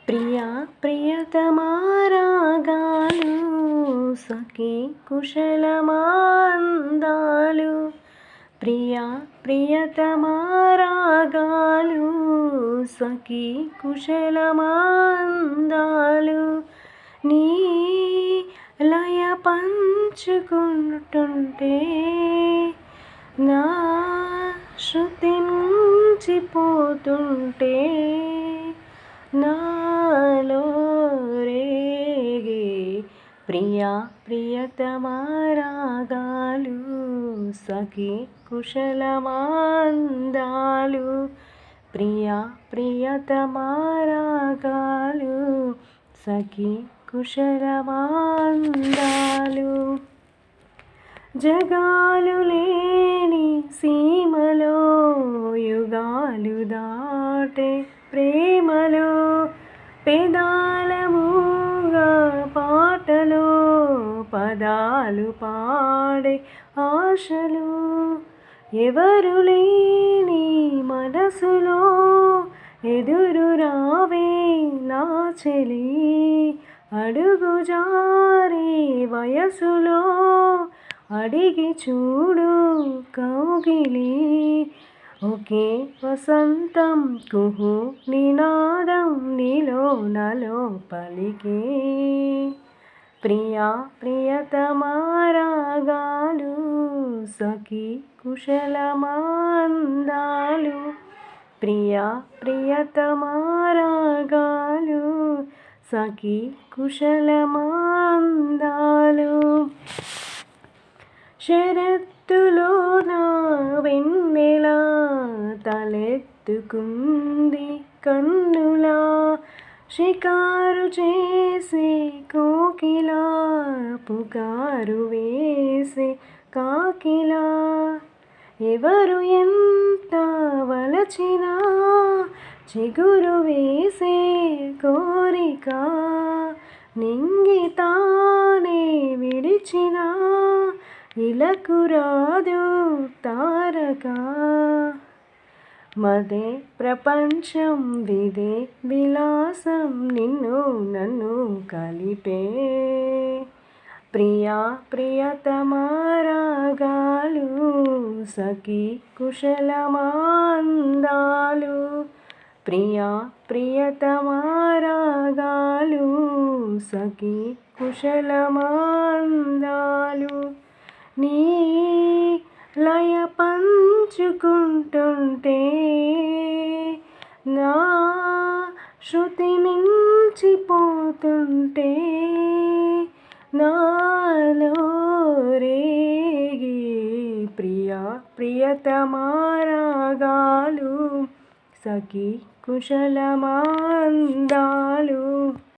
ప్రియా ప్రియతమా రాగాలు సఖీ కుశలమాందాలు. ప్రియా ప్రియతమా రాగాలు సఖీ కుశలమాందాలు. నీ లయ పంచుకుంటుంటే నా శృతి మించిపోతుంటే నాలో రేగే ప్రియా ప్రియతమా రాగాలు సఖీ కుశలమాందాలు. ప్రియా ప్రియతమా రాగాలు సఖీ కుశలమాందాలు. జగాలు లేని సీమలో యుగాలు దాటే ప్రేమలో పెదాల మూగా పాటలో పదాలు పాడే ఆశలు. ఎవరు లేని మనసులో ఎదురు రావే నా చెలి. అడుగు జారే వయసులో అడిగి చూడు కౌగిలి. ఒకే వసంతం కుహు నినాదం నీలో నాలో పలికే. ప్రియా ప్రియతమా రాగాలు సఖీ కుశలమాందాలు. ప్రియా ప్రియతమా రాగాలు సఖీ కుశలమాందాలు. శరత్తులో నా వెన్నెలా తలెత్తుకుంది కన్నులా. షికారు చేసే కోకిలా పుకారు వేసే కాకిలా. ఎవరు ఎంత వలచినా చిగురు వేసే కోరిక. నింగి తానే విడిచిన ఇలకు రాదు తారక. మదే ప్రపంచం విదే విలాసం నిన్ను నన్ను కలిపే. ప్రియా ప్రియతమా రాగాలు సఖీ కుశలమాందాలు. ప్రియా ప్రియతమా రాగాలు సఖీ కుశలమాందాలు. నీ లయ పంచుకుంటుంటే నా శృతి మించిపోతుంటే నాలో రేగే ప్రియా ప్రియతమా రాగాలు సఖీ కుశలమాందాలు.